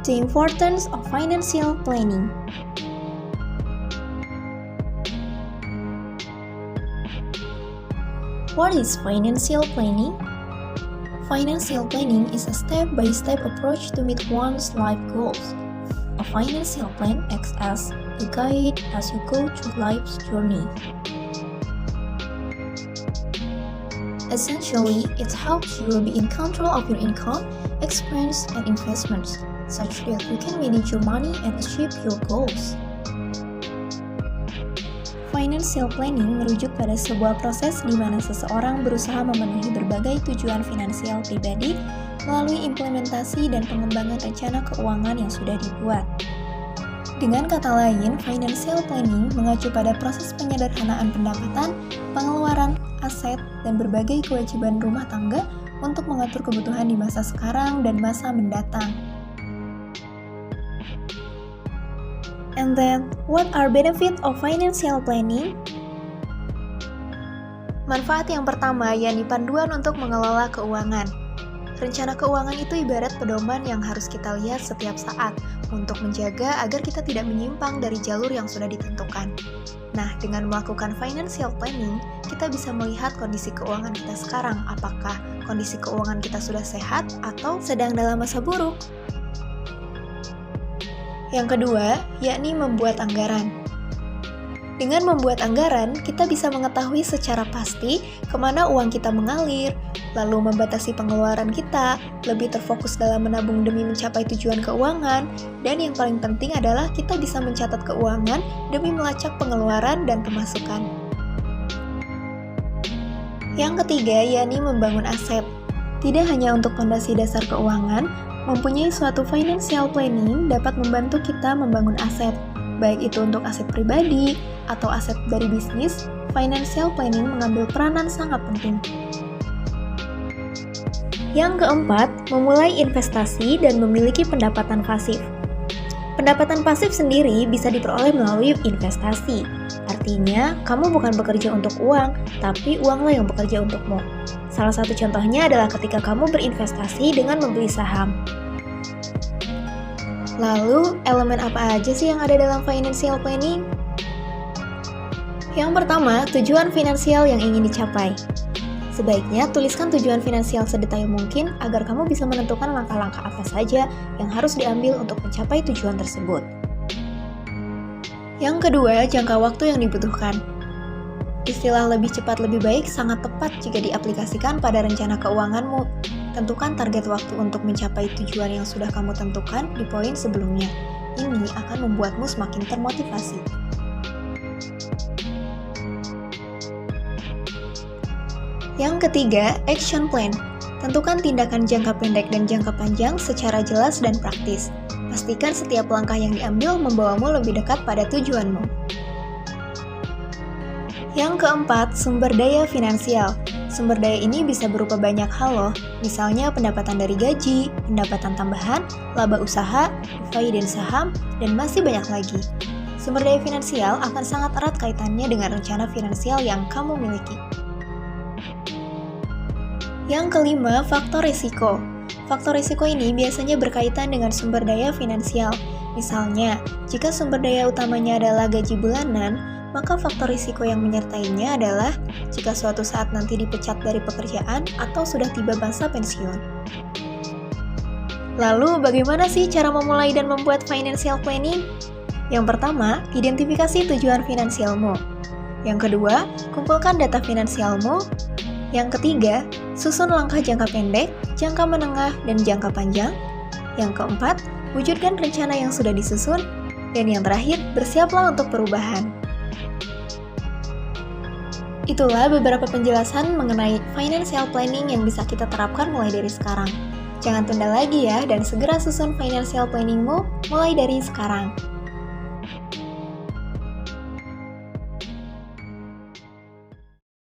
The importance of financial planning. What is financial planning? Financial planning is a step-by-step approach to meet one's life goals. A financial plan acts as a guide as you go through life's journey. Essentially, it helps you be in control of your income, expense, and investments, such that you can manage your money and achieve your goals. Financial planning merujuk pada sebuah proses di mana seseorang berusaha memenuhi berbagai tujuan finansial pribadi melalui implementasi dan pengembangan rencana keuangan yang sudah dibuat. Dengan kata lain, financial planning mengacu pada proses penyederhanaan pendapatan, pengeluaran, aset, dan berbagai kewajiban rumah tangga untuk mengatur kebutuhan di masa sekarang dan masa mendatang. And then, what are benefits of financial planning? Manfaat yang pertama yakni panduan untuk mengelola keuangan. Rencana keuangan itu ibarat pedoman yang harus kita lihat setiap saat untuk menjaga agar kita tidak menyimpang dari jalur yang sudah ditentukan. Nah, dengan melakukan financial planning, kita bisa melihat kondisi keuangan kita sekarang, apakah kondisi keuangan kita sudah sehat atau sedang dalam masa buruk. Yang kedua, yakni membuat anggaran. Dengan membuat anggaran, kita bisa mengetahui secara pasti kemana uang kita mengalir, lalu membatasi pengeluaran kita, lebih terfokus dalam menabung demi mencapai tujuan keuangan, dan yang paling penting adalah kita bisa mencatat keuangan demi melacak pengeluaran dan pemasukan. Yang ketiga, yakni membangun aset. Tidak hanya untuk fondasi dasar keuangan, mempunyai suatu financial planning dapat membantu kita membangun aset, baik itu untuk aset pribadi atau aset dari bisnis. Financial planning mengambil peranan sangat penting. Yang keempat, memulai investasi dan memiliki pendapatan pasif. Pendapatan pasif sendiri bisa diperoleh melalui investasi. Artinya, kamu bukan bekerja untuk uang, tapi uanglah yang bekerja untukmu. Salah satu contohnya adalah ketika kamu berinvestasi dengan membeli saham. Lalu, elemen apa aja sih yang ada dalam financial planning? Yang pertama, tujuan finansial yang ingin dicapai. Sebaiknya tuliskan tujuan finansial sedetail mungkin agar kamu bisa menentukan langkah-langkah apa saja yang harus diambil untuk mencapai tujuan tersebut. Yang kedua, jangka waktu yang dibutuhkan. Istilah lebih cepat lebih baik sangat tepat jika diaplikasikan pada rencana keuanganmu. Tentukan target waktu untuk mencapai tujuan yang sudah kamu tentukan di poin sebelumnya. Ini akan membuatmu semakin termotivasi. Yang ketiga, action plan. Tentukan tindakan jangka pendek dan jangka panjang secara jelas dan praktis. Pastikan setiap langkah yang diambil membawamu lebih dekat pada tujuanmu. Yang keempat, sumber daya finansial. Sumber daya ini bisa berupa banyak hal loh, misalnya pendapatan dari gaji, pendapatan tambahan, laba usaha, dividen saham, dan masih banyak lagi. Sumber daya finansial akan sangat erat kaitannya dengan rencana finansial yang kamu miliki. Yang kelima, faktor risiko. Faktor risiko ini biasanya berkaitan dengan sumber daya finansial. Misalnya, jika sumber daya utamanya adalah gaji bulanan, maka faktor risiko yang menyertainya adalah jika suatu saat nanti dipecat dari pekerjaan atau sudah tiba masa pensiun. Lalu, bagaimana sih cara memulai dan membuat financial planning? Yang pertama, identifikasi tujuan finansialmu. Yang kedua, kumpulkan data finansialmu. Yang ketiga, susun langkah jangka pendek, jangka menengah, dan jangka panjang. Yang keempat, wujudkan rencana yang sudah disusun. Dan yang terakhir, bersiaplah untuk perubahan. Itulah beberapa penjelasan mengenai financial planning yang bisa kita terapkan mulai dari sekarang. Jangan tunda lagi ya, dan segera susun financial planningmu mulai dari sekarang.